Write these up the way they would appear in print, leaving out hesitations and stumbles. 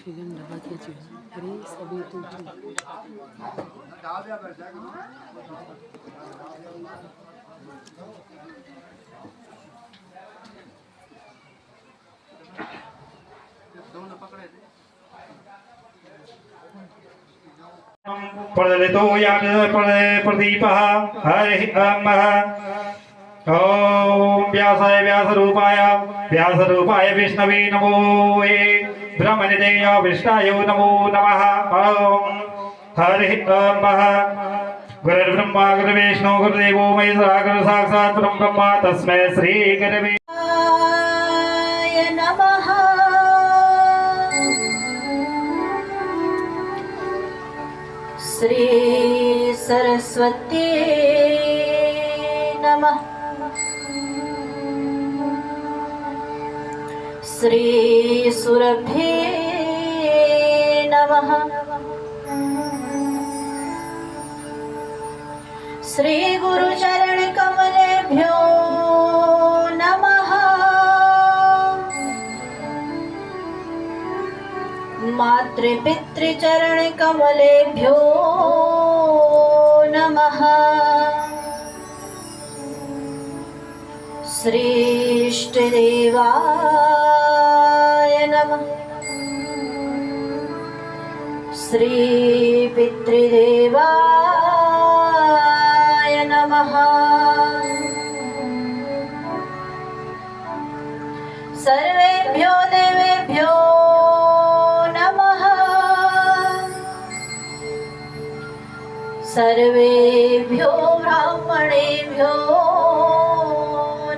Chicken double kitchen. Three, seven, two, two. प्रज्वलितो यान प्रदीपः हरिः ओम व्यासाय व्यासरूपाय विष्णवे नमो ये ब्रह्मनिधेय विष्णाय नमो नमः ओम हरिः गुरुर्ब्रह्मा गुरुर्विष्णु गुरुदेवो महेश्वरः गुरु साक्षात् परब्रह्म तस्मै श्री गुरवे नमः। श्री सरस्वती नमः। श्री सुरभि नमः। श्री गुरुचरण कमलेभ्यो नमः। मातृपितृचरण कमलेभ्यो नमः। श्रीष्टदेवाय नमः। श्री पितृदेवाय नमः। सर्वेभ्यो देवेभ्यो नमः। सर्वेभ्यो ब्राह्मणेभ्यो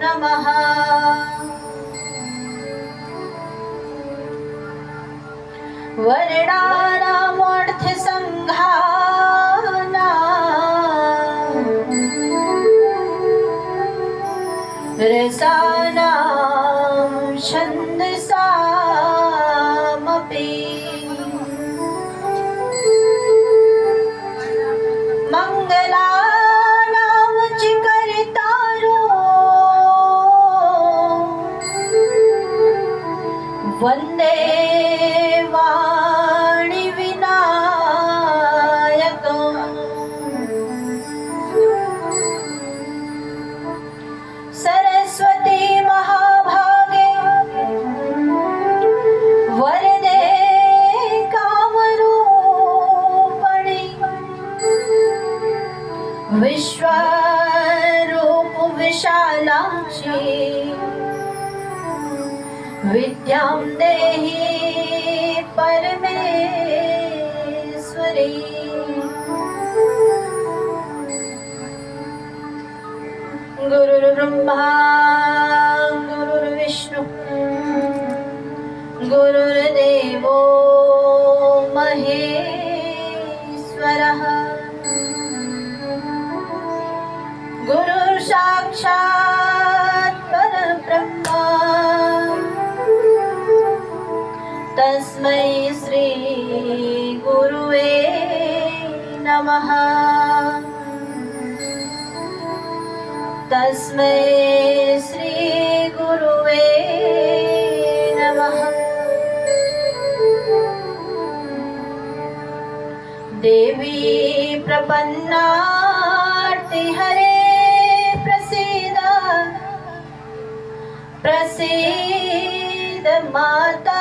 नमः। वर्णानामर्थसङ्घानां रसानां छन्दसामपि मंगलानां चिकरितारो वन्दे वाणी विनायकम्। सरस्वती महाभागे वरदे कामरूपिणि विश्वरूप विशालाक्षी विद्यां देहि परमेश्वरी। गुरुर्ब्रह्मा गुरुर्विष्णु गुरुर्देवो महेश्वरः। गुरुः साक्षात् परब्रह्म तस्मै श्री गुरुवे नमः। तस्मै श्री गुरुवे नमः। देवी प्रपन्नार्ति हरे प्रसीद प्रसीद माता।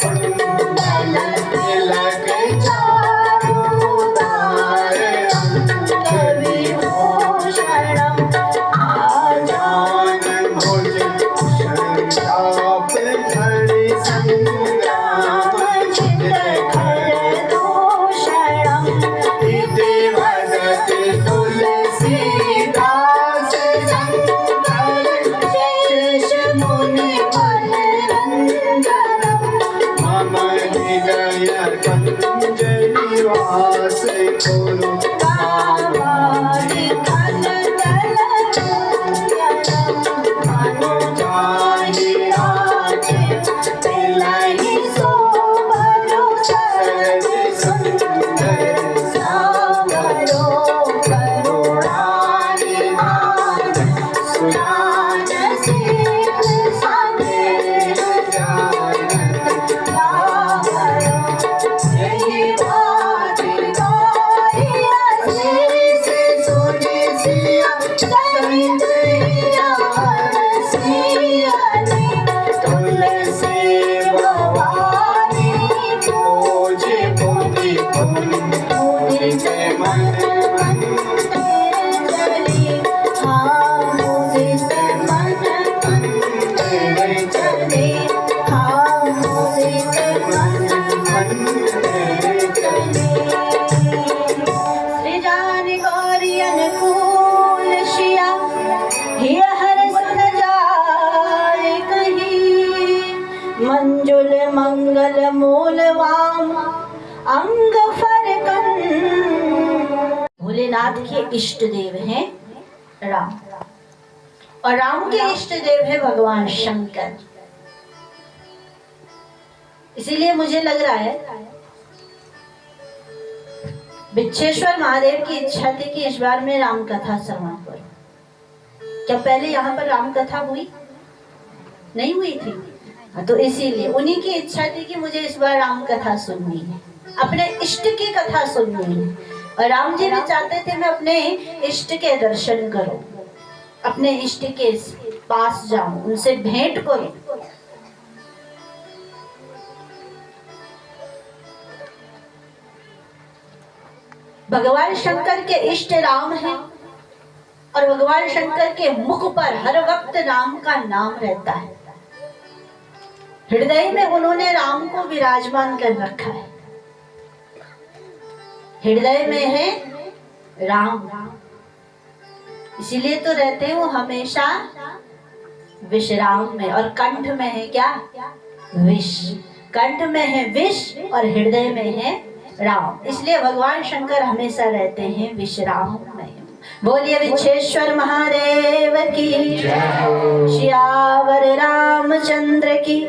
Thank you. विश्वास करो कामारि घन जल मनु जाहि राज तिलहि सोबरु सहज सुंदर सागरो करुणानिधान सुजान शील सनेह जानत गावरो यही बात गाई असीस सुनि सिया सहित सियानी तुलसी भवानी खोजे पुनि पुनि मुनि के मन चली हाँ मुनि से मन चली हाँ मुनि से मन श्री जान गौरी अनुकूल शिया हिय हर सुन जाय कही मंजुल मंगल मूल वाम अंग फरकन। भोलेनाथ के इष्ट देव हैं राम, और राम के इष्ट देव है भगवान शंकर। इसीलिए मुझे लग रहा है बिच्छेश्वर महादेव की इच्छा थी कि इस बार मैं राम कथा श्रवण करूं। क्या पहले यहाँ पर राम कथा हुई नहीं हुई थी? तो इसीलिए उन्हीं की इच्छा थी कि मुझे इस बार राम कथा सुननी है, अपने इष्ट की कथा सुननी है। और राम जी भी चाहते थे मैं अपने इष्ट के दर्शन करूं, अपने इष्ट के पास जाऊं, उनसे भेंट करूं। भगवान शंकर के इष्ट राम हैं, और भगवान शंकर के मुख पर हर वक्त राम का नाम रहता है। हृदय में उन्होंने राम को विराजमान कर रखा है। हृदय में है राम, इसीलिए तो रहते हैं वो हमेशा विश्राम में। और कंठ में है क्या? विष। कंठ में है विष और हृदय में है राम, इसलिए भगवान शंकर हमेशा रहते हैं विश्राम में। बोलिए विच्छेश्वर महादेव की श्यावर रामचंद्र की।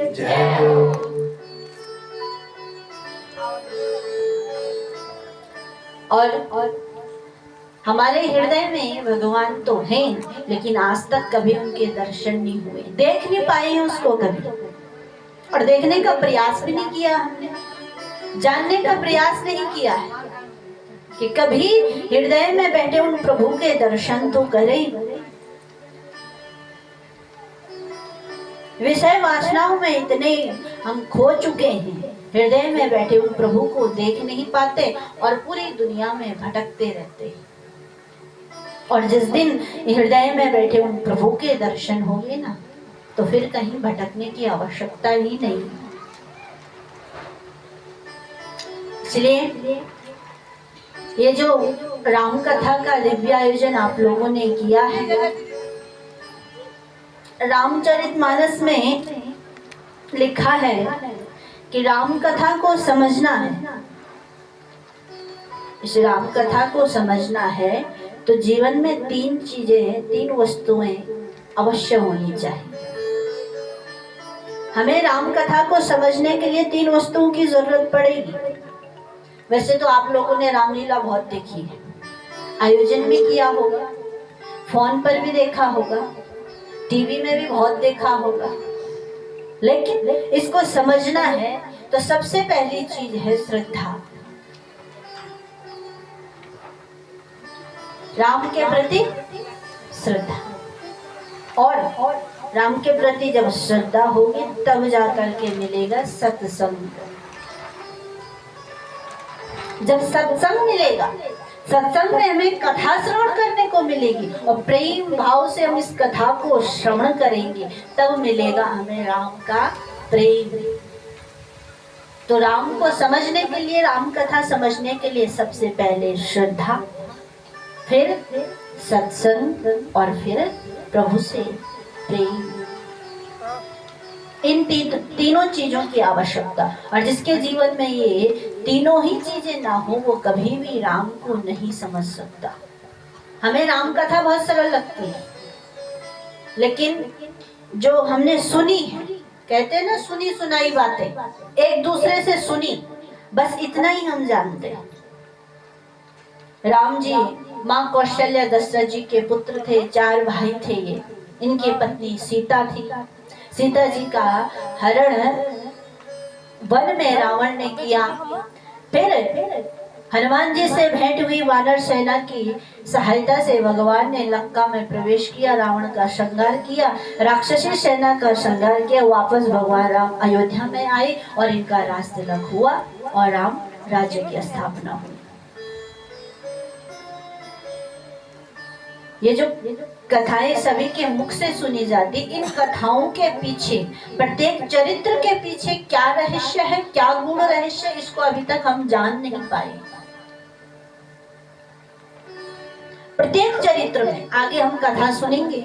और हमारे हृदय में भगवान तो हैं, लेकिन आज तक कभी उनके दर्शन नहीं हुए, देख नहीं पाए हैं उसको कभी, और देखने का प्रयास भी नहीं किया हमने, जानने का प्रयास नहीं किया है कि कभी हृदय में बैठे उन प्रभु के दर्शन तो करें। विषय वासनाओं में इतने हम खो चुके हैं, हृदय में बैठे उन प्रभु को देख नहीं पाते और पूरी दुनिया में भटकते रहते हैं। और जिस दिन हृदय में बैठे उन प्रभु के दर्शन होंगे ना, तो फिर कहीं भटकने की आवश्यकता ही नहीं। इसलिए ये जो राम कथा का दिव्य आयोजन आप लोगों ने किया है, रामचरितमानस में लिखा है कि राम कथा को समझना है, इस राम कथा को समझना है तो जीवन में 3 चीजें, 3 वस्तुएं अवश्य होनी चाहिए। हमें राम कथा को समझने के लिए 3 वस्तुओं की जरूरत पड़ेगी। वैसे तो आप लोगों ने रामलीला बहुत देखी है, आयोजन भी किया होगा, फोन पर भी देखा होगा, टीवी में भी बहुत देखा होगा, लेकिन इसको समझना है तो सबसे पहली चीज है श्रद्धा। राम के प्रति श्रद्धा, और राम के प्रति जब श्रद्धा होगी तब जाकर के मिलेगा सत्संग। जब सत्संग मिलेगा, सत्संग में हमें कथा श्रवण करने को मिलेगी और प्रेम भाव से हम इस कथा को श्रवण करेंगे, तब मिलेगा हमें राम का प्रेम। तो राम को समझने के लिए, राम कथा समझने के लिए सबसे पहले श्रद्धा, फिर सत्संग और फिर प्रभु से प्रेम। इन तीनों चीजों की आवश्यकता, और जिसके जीवन में ये तीनों ही चीजें ना हो वो कभी भी राम को नहीं समझ सकता। हमें राम कथा बहुत सरल लगती है, लेकिन जो हमने सुनी है, कहते हैं ना सुनी सुनाई बातें, एक दूसरे से सुनी, बस इतना ही हम जानते हैं। राम जी माँ कौशल्या दशरथ जी के पुत्र थे, 4 भाई थे ये। इनकी पत्नी सीता थी। सीता जी का हरण वन में रावण ने किया। फिर हनुमान जी से भेंट हुई, वानर सेना की सहायता से भगवान ने लंका में प्रवेश किया, रावण का संहार किया, राक्षसी सेना का संहार किया। वापस भगवान राम अयोध्या में आए और इनका राज तिलक हुआ और राम राज्य की स्थापना हुई। ये जो कथाएं सभी के मुख से सुनी जाती, इन कथाओं के पीछे, प्रत्येक चरित्र के पीछे क्या रहस्य है, क्या गुण रहस्य, इसको अभी तक हम जान नहीं पाए। प्रत्येक चरित्र में आगे हम कथा सुनेंगे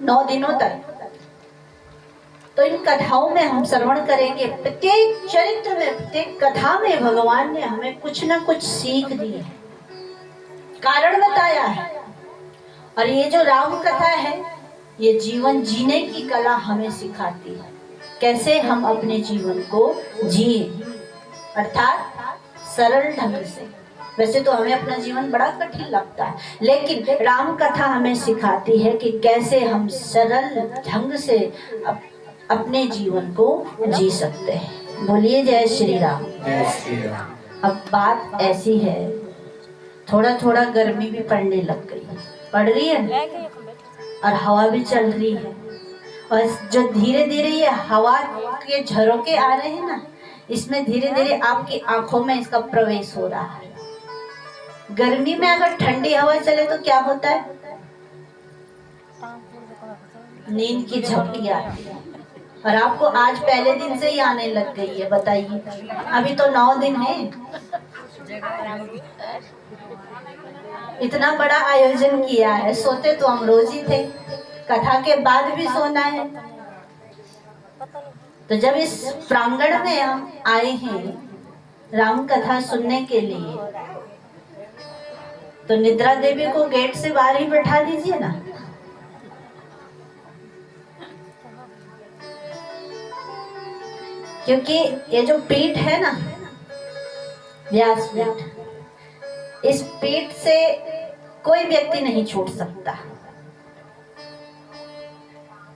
9 दिनों तक, तो इन कथाओं में हम श्रवण करेंगे। प्रत्येक चरित्र में, प्रत्येक कथा में भगवान ने हमें कुछ न कुछ सीख दी है, कारण बताया है। और ये जो राम कथा है, ये जीवन जीने की कला हमें सिखाती है, कैसे हम अपने जीवन को जिए, अर्थात सरल ढंग से। वैसे तो हमें अपना जीवन बड़ा कठिन लगता है, लेकिन राम कथा हमें सिखाती है कि कैसे हम सरल ढंग से अपने जीवन को जी सकते हैं। बोलिए जय श्री राम। अब बात ऐसी है, थोड़ा थोड़ा गर्मी भी पड़ने लग गई, पड़ रही है और हवा भी चल रही है, और जो धीरे धीरे ये हवा के झरोके आ रहे हैं ना, इसमें धीरे धीरे आपकी आंखों में इसका प्रवेश हो रहा है। गर्मी में अगर ठंडी हवा चले तो क्या होता है, नींद की झपकी आती है, और आपको आज पहले दिन से ही आने लग गई है। बताइए, अभी तो 9 दिन है। इतना बड़ा आयोजन किया है, सोते तो हम रोज ही थे, कथा के बाद भी सोना है। तो जब इस प्रांगण में हम आए हैं राम कथा सुनने के लिए, तो निद्रा देवी को गेट से बाहर ही बैठा दीजिए ना। क्योंकि ये जो पीठ है ना, व्यास पीठ, इस पीठ से कोई व्यक्ति नहीं छूट सकता।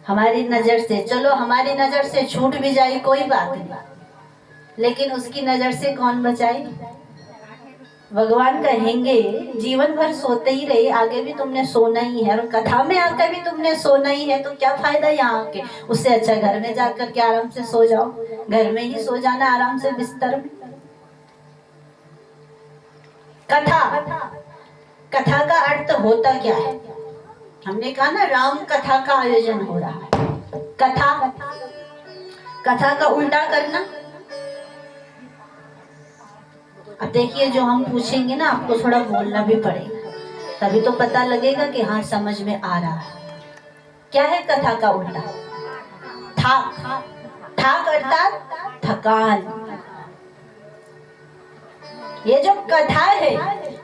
हमारी नजर से, चलो हमारी नजर से छूट भी जाए कोई बात नहीं, लेकिन उसकी नजर से कौन बचाए। भगवान कहेंगे जीवन भर सोते ही रहे, आगे भी तुमने सोना ही है, और कथा में आकर भी तुमने सोना ही है, तो क्या फायदा यहाँ आके। उससे अच्छा घर में जाकर के आराम से सो जाओ, घर में ही सो जाना आराम से बिस्तर में। कथा का अर्थ होता क्या है, हमने कहा ना राम कथा का आयोजन हो रहा है। कथा का उल्टा करना। अब देखिए, जो हम पूछेंगे ना, आपको थोड़ा बोलना भी पड़ेगा, तभी तो पता लगेगा कि हाँ समझ में आ रहा है। क्या है कथा का उल्टा? थाक अर्थात थकान। ये जो कथा है,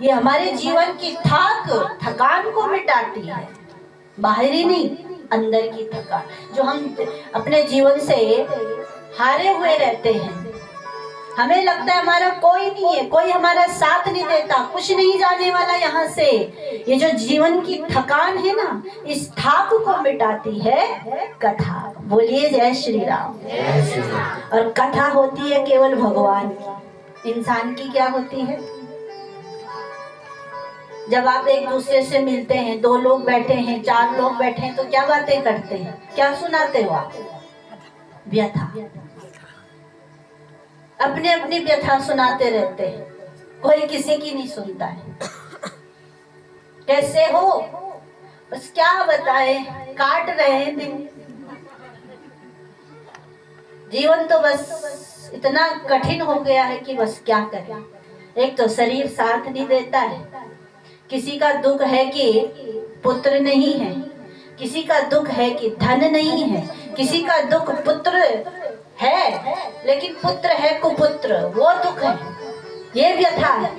ये हमारे जीवन की थकान को मिटाती है, बाहरी नहीं, अंदर की थकान जो हम अपने जीवन से हारे हुए रहते हैं। हमें लगता है हमारा कोई नहीं है, कोई हमारा साथ नहीं देता, कुछ नहीं जाने वाला यहाँ से। ये जो जीवन की थकान है ना, इस थाक को मिटाती है कथा। बोलिए जय श्री राम। और कथा होती है केवल भगवान की, इंसान की क्या होती है? जब आप एक दूसरे से मिलते हैं, 2 लोग बैठे हैं, 4 लोग बैठे हैं, तो क्या बातें करते हैं, क्या सुनाते हो आप? व्यथा, अपने अपनी व्यथा सुनाते रहते हैं, कोई किसी की नहीं सुनता है। कैसे हो, बस क्या बताए, काट रहे हैं दिन। जीवन तो बस इतना कठिन हो गया है कि बस क्या करें। एक तो शरीर साथ नहीं देता है, किसी का दुख है कि पुत्र नहीं है, किसी का दुख है कि धन नहीं है, किसी का दुख पुत्र है लेकिन पुत्र है कुपुत्र, वो दुख है, ये व्यथा है।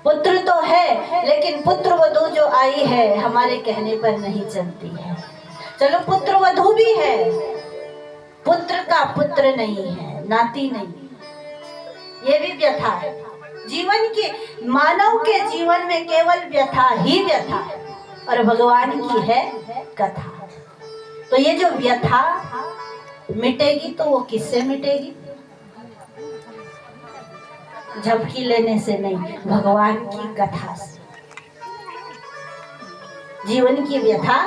पुत्र तो है लेकिन पुत्र वधू जो आई है हमारे कहने पर नहीं चलती है। चलो पुत्र वधू भी है, पुत्र का पुत्र नहीं है, नाती नहीं, ये भी व्यथा है। जीवन की, मानव के जीवन में केवल व्यथा ही व्यथा है और भगवान की है कथा। तो ये जो व्यथा मिटेगी तो वो किससे मिटेगी? झपकी लेने से नहीं, भगवान की कथा से। जीवन की व्यथा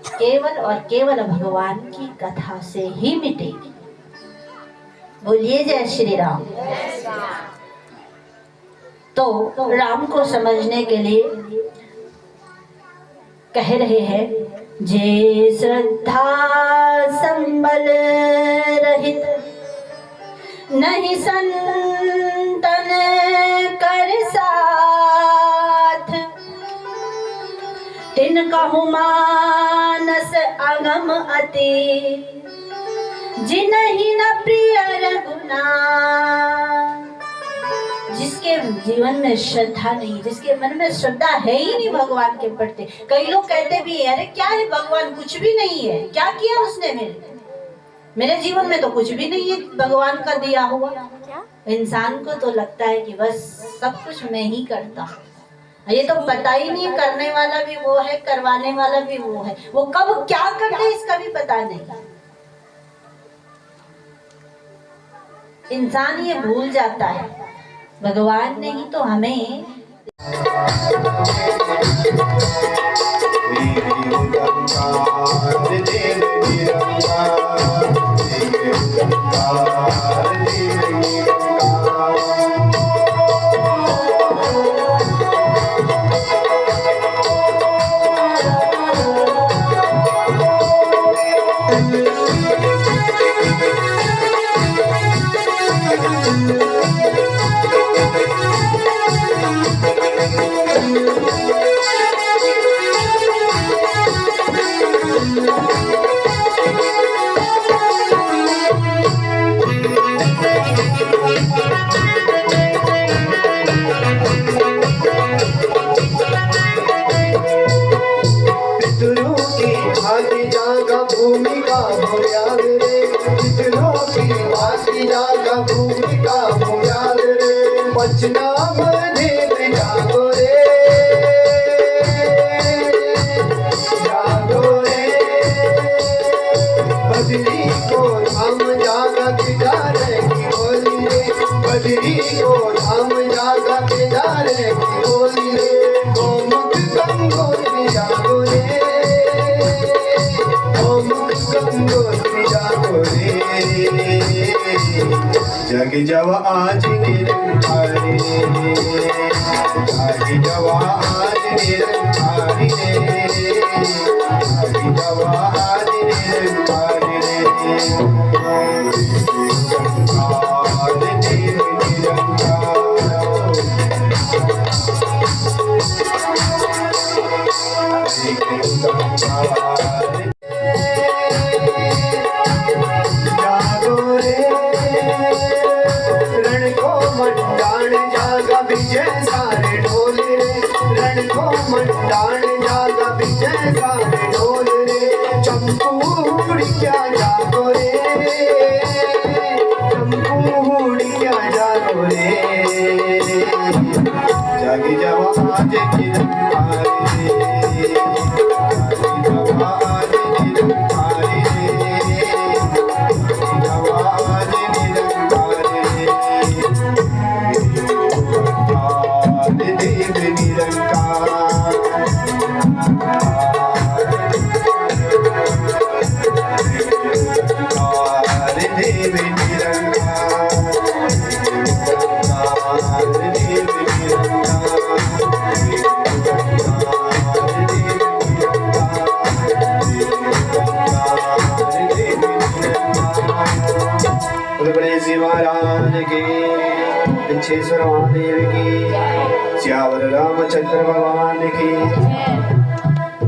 केवल और केवल भगवान की कथा से ही मिटेगी। बोलिए जय श्री राम। तो राम को समझने के लिए कह रहे हैं, जे श्रद्धा संबल रहित नहीं संतन कर साथ, तिन कहु मानस अगम अति, जिनहि न प्रिय रघुनाथ। जिसके जीवन में श्रद्धा नहीं, जिसके मन में श्रद्धा है ही नहीं भगवान के प्रति। कई लोग कहते भी है, अरे क्या है भगवान, कुछ भी नहीं है, क्या किया उसने मेरे जीवन में तो कुछ भी नहीं है भगवान का दिया हुआ। इंसान को तो लगता है कि बस सब कुछ मैं ही करता हूँ। ये तो पता ही नहीं, करने वाला भी वो है, करवाने वाला भी वो है, वो कब क्या कर दे इसका भी पता नहीं। इंसान ये भूल जाता है, भगवान ने ही तो हमें जग जब आज निरंकारी, जग जब आज निरंकारी, जग जब आज निरंकारी, विश्वेश्वर महादेव की, श्यावर रामचंद्र भगवान की।